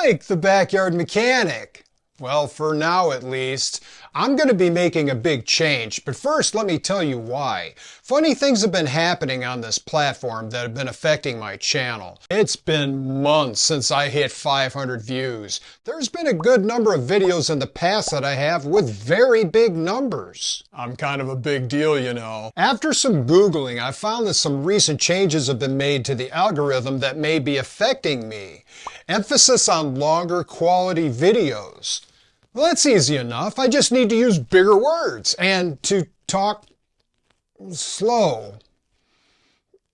Mike, the backyard mechanic. Well, for now at least. I'm going to be making a big change, but first let me tell you why. Funny things have been happening on this platform that have been affecting my channel. It's been months since I hit 500 views. There's been a good number of videos in the past that I have with very big numbers. I'm kind of a big deal, you know. After some Googling, I found that some recent changes have been made to the algorithm that may be affecting me. Emphasis on longer quality videos. Well, that's easy enough. I just need to use bigger words and to talk slow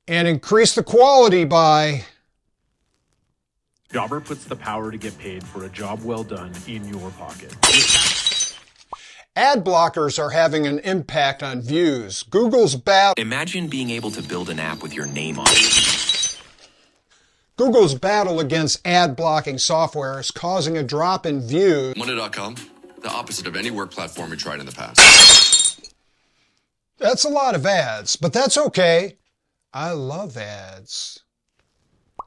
and increase the quality by... Jobber puts the power to get paid for a job well done in your pocket. Ad blockers are having an impact on views. Google's battle... Imagine being able to build an app with your name on it. Google's battle against ad blocking software is causing a drop in views. Monday.com, the opposite of any work platform we tried in the past. That's a lot of ads, but that's okay. I love ads.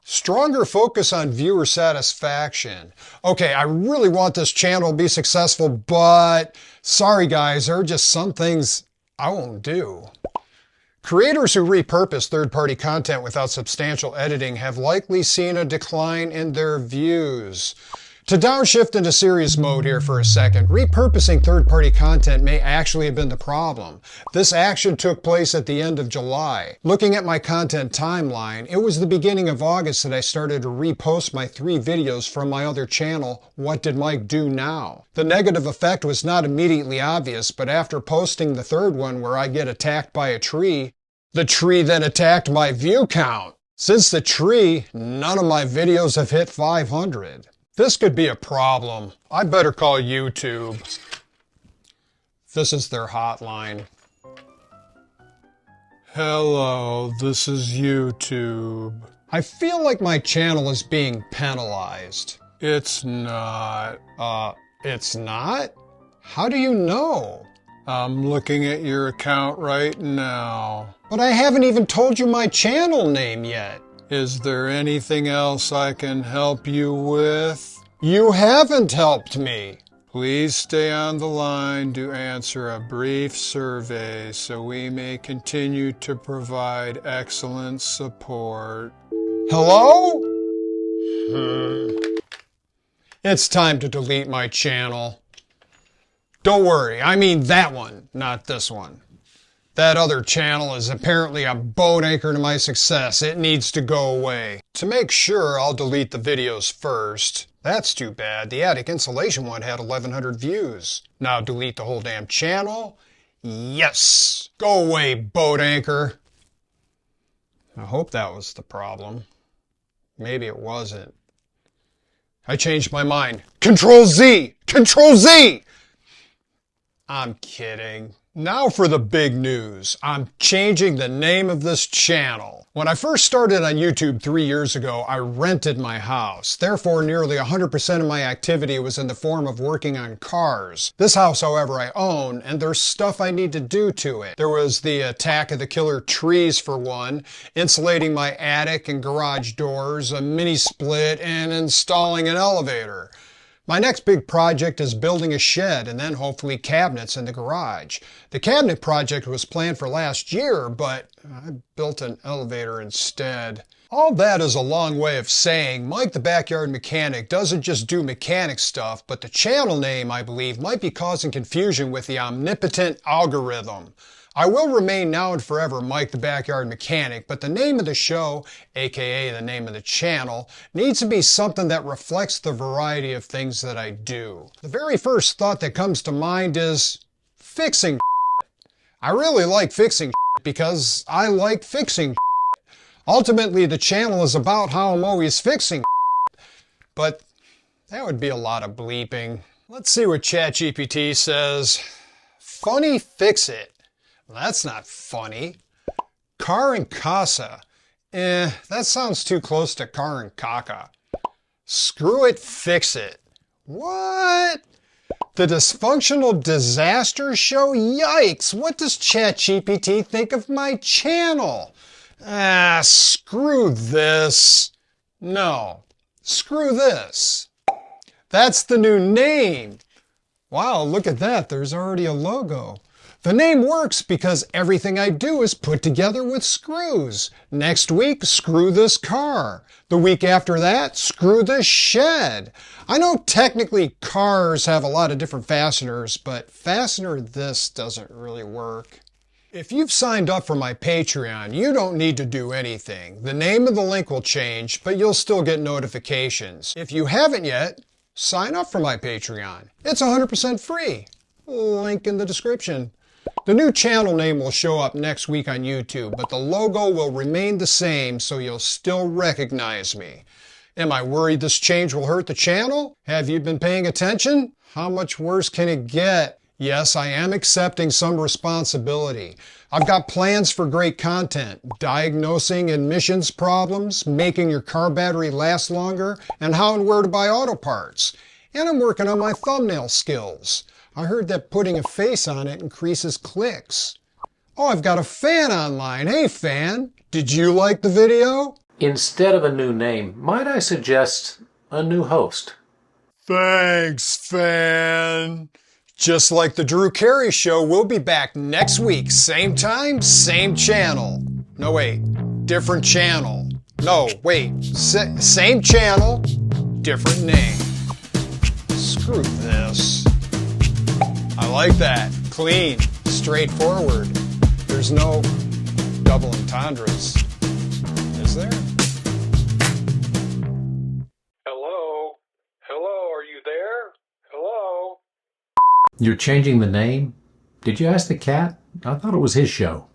Stronger focus on viewer satisfaction. Okay, I really want this channel to be successful, but sorry guys, there are just some things I won't do. Creators who repurpose third-party content without substantial editing have likely seen a decline in their views. To downshift into serious mode here for a second, repurposing third-party content may actually have been the problem. This action took place at the end of July. Looking at my content timeline, it was the beginning of August that I started to repost my 3 videos from my other channel, What Did Mike Do Now? The negative effect was not immediately obvious, but after posting the third one where I get attacked by a tree, the tree then attacked my view count. Since the tree, none of my videos have hit 500. This could be a problem. I better call YouTube. This is their hotline. Hello, this is YouTube. I feel like my channel is being penalized. It's not. It's not? How do you know? I'm looking at your account right now. But I haven't even told you my channel name yet. Is there anything else I can help you with? You haven't helped me. Please stay on the line to answer a brief survey so we may continue to provide excellent support. Hello? It's time to delete my channel. Don't worry, I mean that one, not this one. That other channel is apparently a boat anchor to my success. It needs to go away. To make sure, I'll delete the videos first. That's too bad. The attic insulation one had 1,100 views. Now delete the whole damn channel? Yes! Go away, boat anchor. I hope that was the problem. Maybe it wasn't. I changed my mind. Control Z! Control Z! I'm kidding. Now for the big news. I'm changing the name of this channel. When I first started on YouTube 3 years ago, I rented my house. Therefore, nearly 100% of my activity was in the form of working on cars. This house, however, I own, and there's stuff I need to do to it. There was the attack of the killer trees for one, insulating my attic and garage doors, a mini split, and installing an elevator. My next big project is building a shed and then hopefully cabinets in the garage. The cabinet project was planned for last year, but I built an elevator instead. All that is a long way of saying Mike the Backyard Mechanic doesn't just do mechanic stuff, but the channel name, I believe, might be causing confusion with the omnipotent algorithm. I will remain now and forever Mike the Backyard Mechanic, but the name of the show, aka the name of the channel, needs to be something that reflects the variety of things that I do. The very first thought that comes to mind is fixing shit. I really like fixing shit because I like fixing shit. Ultimately, the channel is about how I'm always fixing shit, but that would be a lot of bleeping. Let's see what ChatGPT says. Funny fix it. That's not funny. Car and casa. That sounds too close to car and caca. Screw it, fix it. What? The Dysfunctional Disaster Show? Yikes! What does ChatGPT think of my channel? Screw this. No, screw this. That's the new name. Wow, look at that. There's already a logo. The name works because everything I do is put together with screws. Next week, screw this car. The week after that, screw this shed. I know technically cars have a lot of different fasteners, but fastener this doesn't really work. If you've signed up for my Patreon, you don't need to do anything. The name of the link will change, but you'll still get notifications. If you haven't yet, sign up for my Patreon. It's 100% free. Link in the description. The new channel name will show up next week on YouTube, but the logo will remain the same, so you'll still recognize me. Am I worried this change will hurt the channel? Have you been paying attention? How much worse can it get? Yes, I am accepting some responsibility. I've got plans for great content, diagnosing emissions problems, making your car battery last longer, and how and where to buy auto parts. And I'm working on my thumbnail skills. I heard that putting a face on it increases clicks. Oh, I've got a fan online. Hey, fan, did you like the video? Instead of a new name, might I suggest a new host? Thanks, fan. Just like the Drew Carey Show, we'll be back next week. Same time, same channel. No, wait. Different channel. No, wait. Same channel, different name. Screw this. I like that. Clean. Straightforward. There's no double entendres. Is there? Hello? Hello, are you there? Hello? You're changing the name? Did you ask the cat? I thought it was his show.